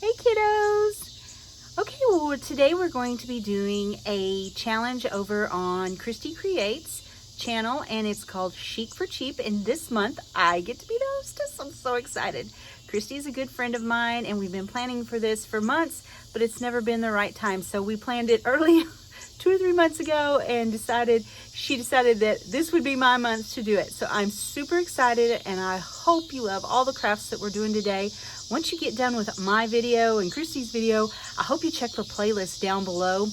Hey kiddos! Okay, well today we're going to be doing a challenge over on Christi Creates channel, and it's called Chic for Cheap, and this month I get to be the hostess. I'm so excited. Christi is a good friend of mine and we've been planning for this for months, but it's never been the right time. So we planned it early 2 or 3 months ago and she decided that this would be my month to do it. So I'm super excited and I hope you love all the crafts that we're doing today. Once you get done with my video and Christi's video, I hope you check the playlist down below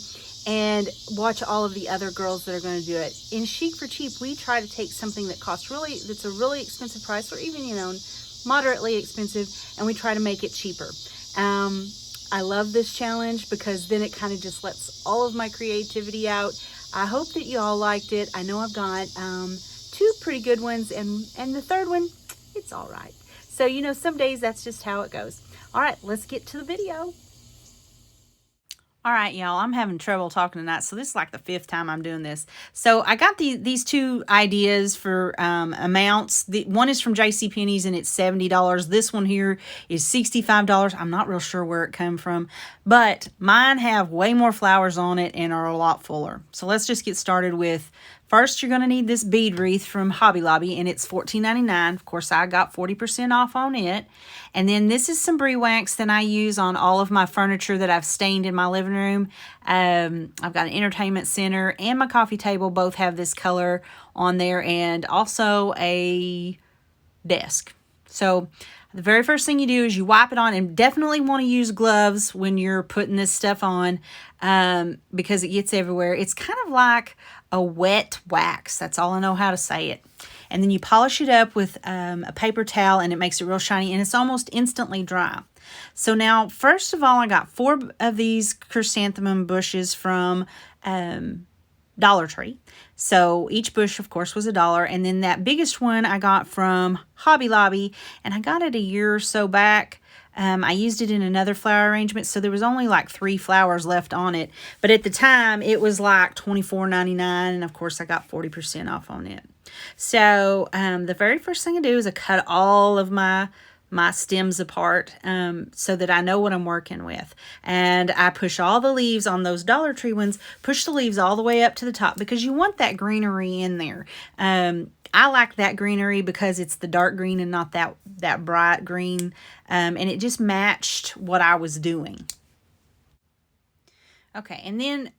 and watch all of the other girls that are going to do it. In Chic for Cheap, we try to take something that costs that's a really expensive price, or even, moderately expensive, and we try to make it cheaper. I love this challenge because then it kind of just lets all of my creativity out. I hope that you all liked it. I know I've got 2 pretty good ones, and the third one, it's all right. So, some days that's just how it goes. All right, let's get to the video. All right, y'all, I'm having trouble talking tonight, so this is like the 5th time I'm doing this. So I got these 2 ideas for amounts. One is from JCPenney's, and it's $70. This one here is $65. I'm not real sure where it came from, but mine have way more flowers on it and are a lot fuller. So let's just get started with, first you're going to need this bead wreath from Hobby Lobby, and it's $14.99. Of course, I got 40% off on it. And then this is some brie wax that I use on all of my furniture that I've stained in my living room. I've got an entertainment center and my coffee table both have this color on there, and also a desk. So the very first thing you do is you wipe it on, and definitely want to use gloves when you're putting this stuff on because it gets everywhere. It's kind of like a wet wax. That's all I know how to say it. And then you polish it up with a paper towel, and it makes it real shiny, and it's almost instantly dry. So now, first of all, I got 4 of these chrysanthemum bushes from Dollar Tree. So each bush, of course, was $1. And then that biggest one I got from Hobby Lobby, and I got it a year or so back. I used it in another flower arrangement, so there was only like 3 flowers left on it. But at the time, it was like $24.99, and of course, I got 40% off on it. So the very first thing I do is I cut all of my stems apart so that I know what I'm working with. And I push all the leaves on those Dollar Tree ones, push the leaves all the way up to the top because you want that greenery in there. I like that greenery because it's the dark green and not that bright green. And it just matched what I was doing. Okay, and then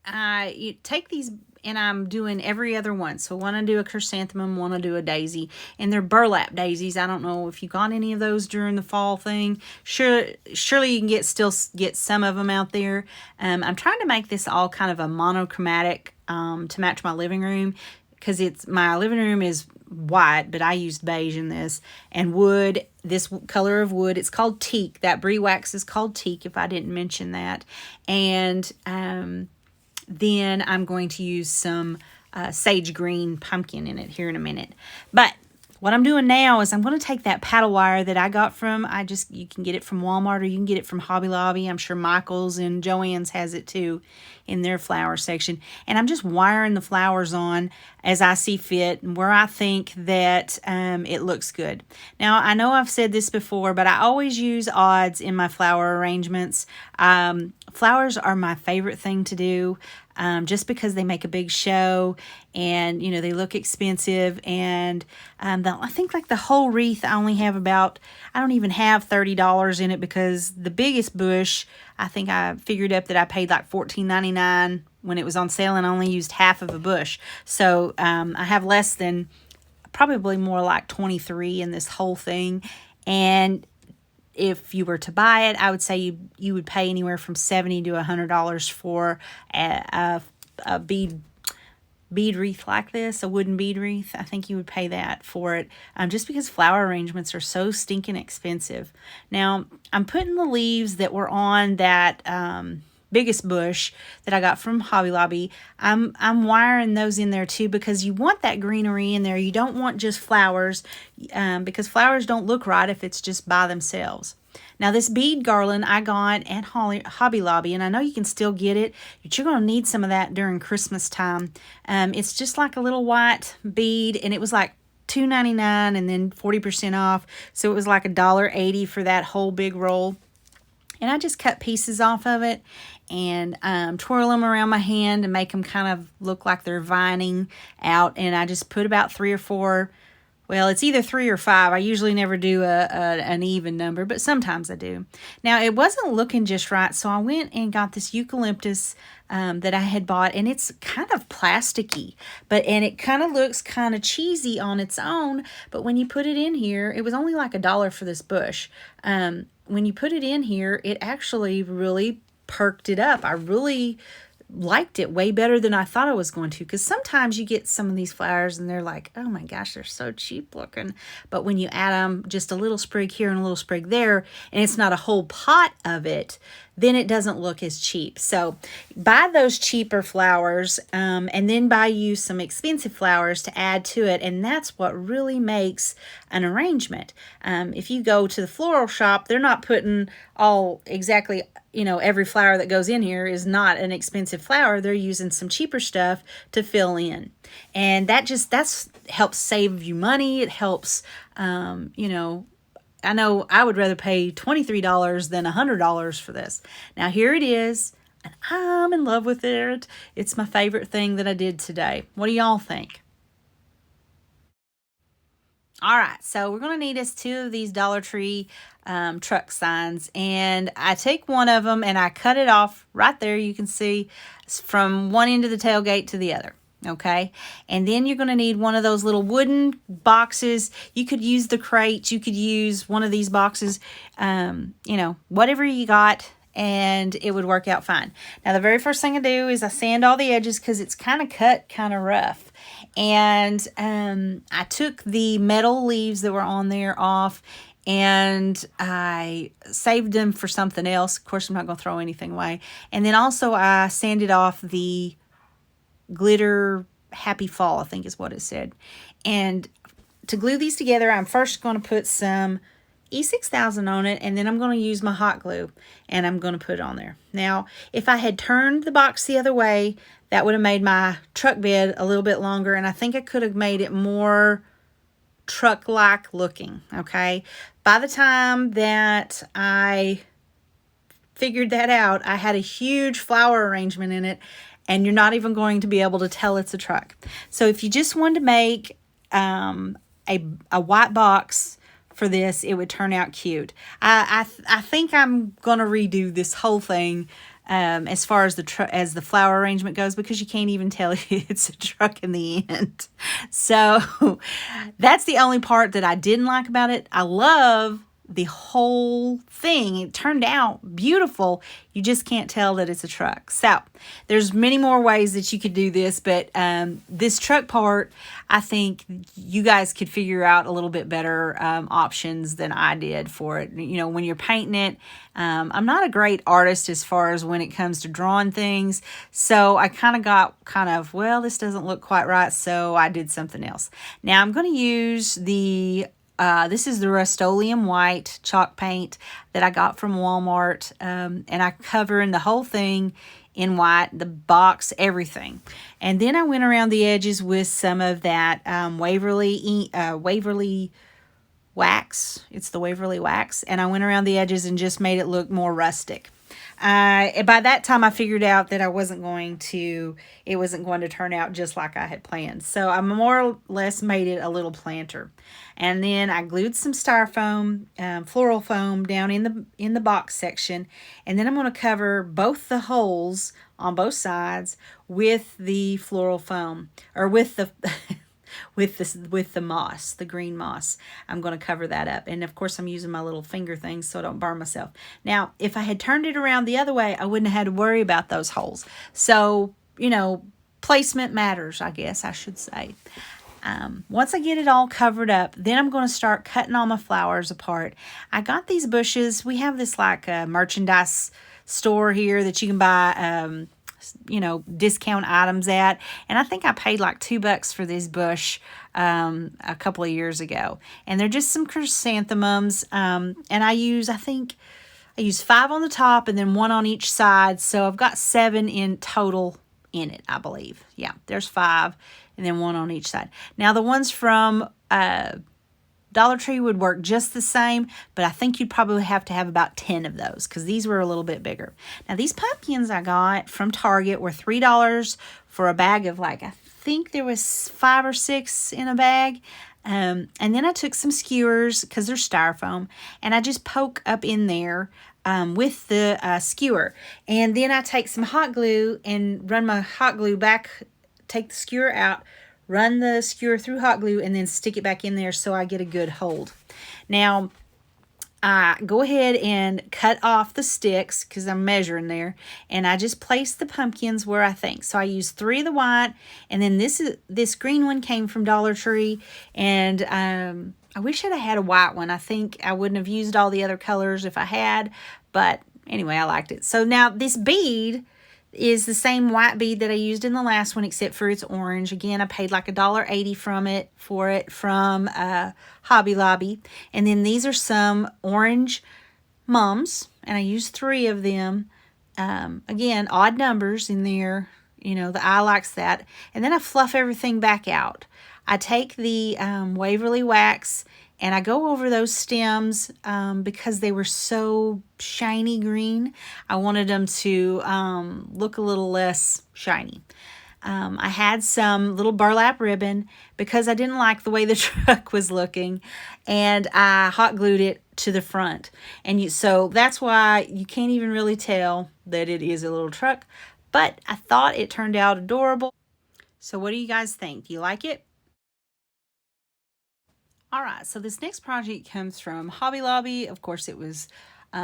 you take these, and I'm doing every other one. So one I do a chrysanthemum, one I do a daisy, and they're burlap daisies. I don't know if you got any of those during the fall thing. Surely you can still get some of them out there. I'm trying to make this all kind of a monochromatic to match my living room, because my living room is white, but I used beige in this, and wood, this color of wood, it's called teak. That brie wax is called teak, if I didn't mention that. And then I'm going to use some sage green pumpkin in it here in a minute. But what I'm doing now is I'm going to take that paddle wire that I got from, you can get it from Walmart, or you can get it from Hobby Lobby. I'm sure Michael's and Joann's has it too in their flower section. And I'm just wiring the flowers on as I see fit and where I think that it looks good. Now, I know I've said this before, but I always use odds in my flower arrangements. Flowers are my favorite thing to do. Just because they make a big show, and they look expensive, and I think like the whole wreath I only have I don't even have $30 in it, because the biggest bush, I think I figured up that I paid like $14.99 when it was on sale, and I only used half of a bush. So I have less than, probably more like 23 in this whole thing. And if you were to buy it, I would say you would pay anywhere from $70 to $100 for a bead wreath like this, a wooden bead wreath. I think you would pay that for it, just because flower arrangements are so stinking expensive. Now, I'm putting the leaves that were on that biggest bush that I got from Hobby Lobby. I'm wiring those in there too, because you want that greenery in there. You don't want just flowers, because flowers don't look right if it's just by themselves. Now, this bead garland I got at Hobby Lobby, and I know you can still get it, but you're going to need some of that during Christmas time. It's just like a little white bead, and it was like $2.99 and then 40% off. So it was like $1.80 for that whole big roll. And I just cut pieces off of it and twirl them around my hand and make them kind of look like they're vining out. And I just put about 3 or 4. Well, it's either 3 or 5. I usually never do an even number, but sometimes I do. Now, it wasn't looking just right, so I went and got this eucalyptus that I had bought, and it's kind of plasticky, and it kind of looks kind of cheesy on its own, but when you put it in here, it was only like $1 for this bush. When you put it in here, it actually really perked it up. I really liked it way better than I thought I was going to, because sometimes you get some of these flowers and they're like, oh my gosh, they're so cheap looking, but when you add them just a little sprig here and a little sprig there, and it's not a whole pot of it, then it doesn't look as cheap. So buy those cheaper flowers, and then buy you some expensive flowers to add to it, and that's what really makes an arrangement. If you go to the floral shop, they're not putting all exactly, every flower that goes in here is not an expensive flower. They're using some cheaper stuff to fill in, and that's helps save you money. It helps, I know I would rather pay $23 than $100 for this. Now here it is, and I'm in love with it. It's my favorite thing that I did today. What do y'all think? All right, so we're going to need us 2 of these Dollar Tree truck signs, and I take one of them and I cut it off right there. You can see from one end of the tailgate to the other. Okay, and then you're going to need one of those little wooden boxes. You could use the crates. You could use one of these boxes, whatever you got, and it would work out fine. Now, the very first thing I do is I sand all the edges because it's kind of cut kind of rough. And I took the metal leaves that were on there off, and I saved them for something else. Of course, I'm not going to throw anything away. And then also I sanded off the glitter Happy Fall, I think is what it said. And to glue these together, I'm first going to put some E6000 on it, and then I'm going to use my hot glue, and I'm going to put it on there. Now, if I had turned the box the other way, that would have made my truck bed a little bit longer, and I think I could have made it more truck-like looking, okay? By the time that I figured that out, I had a huge flower arrangement in it, and you're not even going to be able to tell it's a truck. So if you just wanted to make a white box for this, it would turn out cute. I think I'm going to redo this whole thing as far as the flower arrangement goes, because you can't even tell it's a truck in the end. So that's the only part that I didn't like about it. I love the whole thing. It turned out beautiful. You just can't tell that it's a truck. So there's many more ways that you could do this, but this truck part, I think you guys could figure out a little bit better options than I did for it. When you're painting it, I'm not a great artist as far as when it comes to drawing things, so I well, this doesn't look quite right, so I did something else. Now I'm going to use this is the Rust-Oleum white chalk paint that I got from Walmart, and I covered the whole thing in white, the box, everything. And then I went around the edges with some of that Waverly wax. It's the Waverly wax, and I went around the edges and just made it look more rustic. By that time, I figured out that it wasn't going to turn out just like I had planned. So I more or less made it a little planter. And then I glued some styrofoam, floral foam down in the box section. And then I'm going to cover both the holes on both sides with the floral foam, or with the with the moss, the green moss. I'm going to cover that up. And of course, I'm using my little finger things so I don't burn myself. Now, if I had turned it around the other way, I wouldn't have had to worry about those holes. So, placement matters, I guess I should say. Once I get it all covered up, then I'm going to start cutting all my flowers apart. I got these bushes. We have this merchandise store here that you can buy discount items at, and I think I paid like $2 for this bush a couple of years ago, and they're just some chrysanthemums, and I think I use 5 on the top and then 1 on each side, so I've got 7 in total in it, I believe. Yeah, there's 5 and then 1 on each side. Now the ones from Dollar Tree would work just the same, but I think you'd probably have to have about 10 of those because these were a little bit bigger. Now, these pumpkins I got from Target were $3 for a bag of like, I think there was 5 or 6 in a bag. And then I took some skewers because they're styrofoam, and I just poke up in there with the skewer. And then I take some hot glue and run my hot glue back, take the skewer out, run the skewer through hot glue, and then stick it back in there so I get a good hold. Now, I go ahead and cut off the sticks because I'm measuring there, and I just place the pumpkins where I think. So I use 3 of the white, and then this green one came from Dollar Tree, and I wish I'd have had a white one. I think I wouldn't have used all the other colors if I had, but anyway, I liked it. So now this bead is the same white bead that I used in the last one, except for it's orange. Again, I paid like $1.80 for it from Hobby Lobby. And then these are some orange mums, and I used 3 of them. Again, odd numbers in there. You know, the eye likes that. And then I fluff everything back out. I take the Waverly wax and I go over those stems because they were so shiny green. I wanted them to look a little less shiny. I had some little burlap ribbon because I didn't like the way the truck was looking, and I hot glued it to the front. And so that's why you can't even really tell that it is a little truck, but I thought it turned out adorable. So what do you guys think? Do you like it? All right, so this next project comes from Hobby Lobby. Of course, it was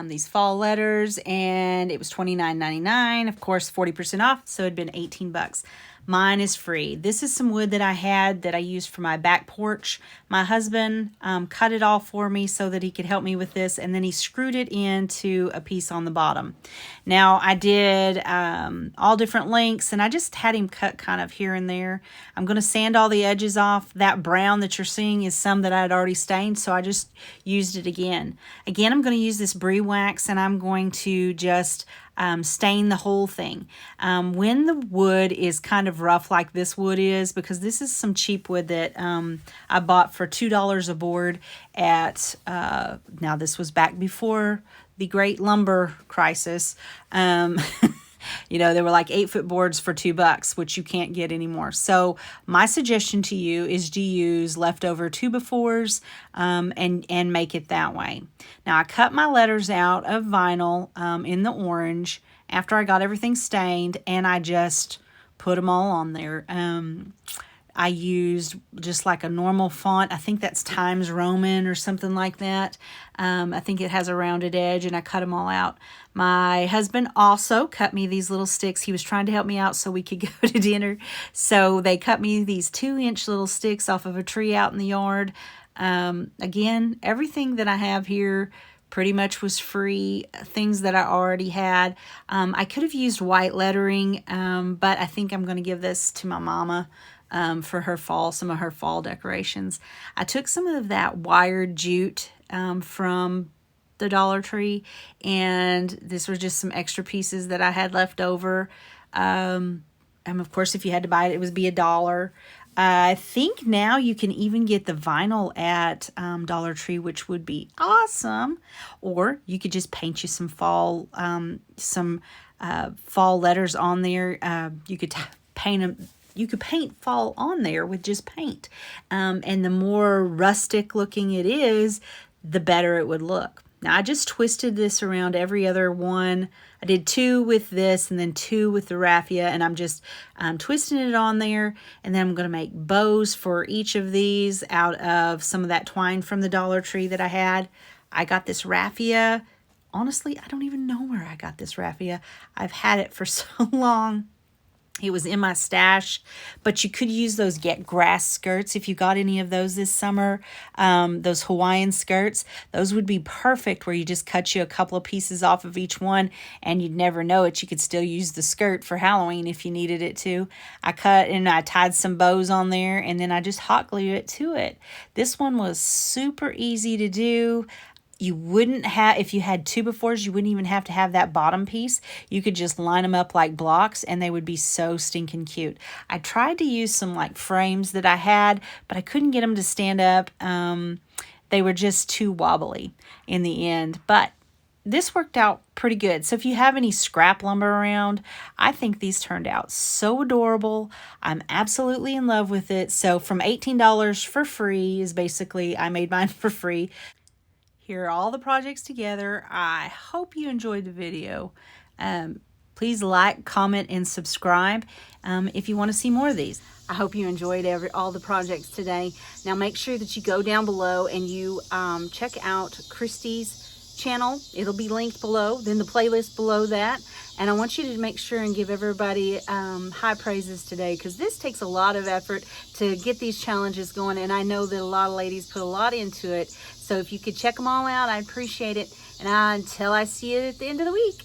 these fall letters, and it was $29.99. Of course, 40% off, so it'd been 18 bucks. Mine is free. This is some wood that I had that I used for my back porch. My husband cut it all for me so that he could help me with this, and then he screwed it into a piece on the bottom. Now, I did all different lengths, and I just had him cut kind of here and there. I'm going to sand all the edges off. That brown that you're seeing is some that I had already stained, so I just used it again. Again, I'm going to use this brie wax, and I'm going to just stain the whole thing. When the wood is kind of rough like this wood is, because this is some cheap wood that I bought for $2 a board at, now this was back before the great lumber crisis. You know, they were like 8-foot boards for $2, which you can't get anymore. So my suggestion to you is to use leftover 2x4s and make it that way. Now, I cut my letters out of vinyl in the orange after I got everything stained, and I just put them all on there. I used just like a normal font. I think that's Times Roman or something like that. I think it has a rounded edge, and I cut them all out. My husband also cut me these little sticks. He was trying to help me out so we could go to dinner. So they cut me these 2-inch little sticks off of a tree out in the yard. Again, everything that I have here pretty much was free, things that I already had. I could have used white lettering, but I think I'm going to give this to my mama for her fall, some of her fall decorations. I took some of that wired jute from the Dollar Tree, and this was just some extra pieces that I had left over. And of course, if you had to buy it, it would be $1. I think now you can even get the vinyl at Dollar Tree, which would be awesome. Or you could just paint you some fall letters on there. You could paint them. You could paint fall on there with just paint. And the more rustic looking it is, the better it would look. Now, I just twisted this around every other one. I did 2 with this and then 2 with the raffia, and I'm just twisting it on there. And then I'm going to make bows for each of these out of some of that twine from the Dollar Tree that I had. I got this raffia. Honestly, I don't even know where I got this raffia. I've had it for so long. It was in my stash, but you could use those get grass skirts if you got any of those this summer. Those Hawaiian skirts, those would be perfect where you just cut you a couple of pieces off of each one and you'd never know it. You could still use the skirt for Halloween if you needed it to. I cut and I tied some bows on there, and then I just hot glued it to it. This one was super easy to do. You wouldn't have, if you had 2x4s, you wouldn't even have to have that bottom piece. You could just line them up like blocks, and they would be so stinking cute. I tried to use some like frames that I had, but I couldn't get them to stand up. They were just too wobbly in the end, but this worked out pretty good. So if you have any scrap lumber around, I think these turned out so adorable. I'm absolutely in love with it. So from $18 for free is basically, I made mine for free. Here are all the projects together. I hope you enjoyed the video. Please like, comment, and subscribe if you want to see more of these. I hope you enjoyed all the projects today. Now make sure that you go down below and you check out Christi's channel. It'll be linked below, then the playlist below that. And I want you to make sure and give everybody high praises today, because this takes a lot of effort to get these challenges going, and I know that a lot of ladies put a lot into it. So if you could check them all out, I'd appreciate it. And until I see you at the end of the week,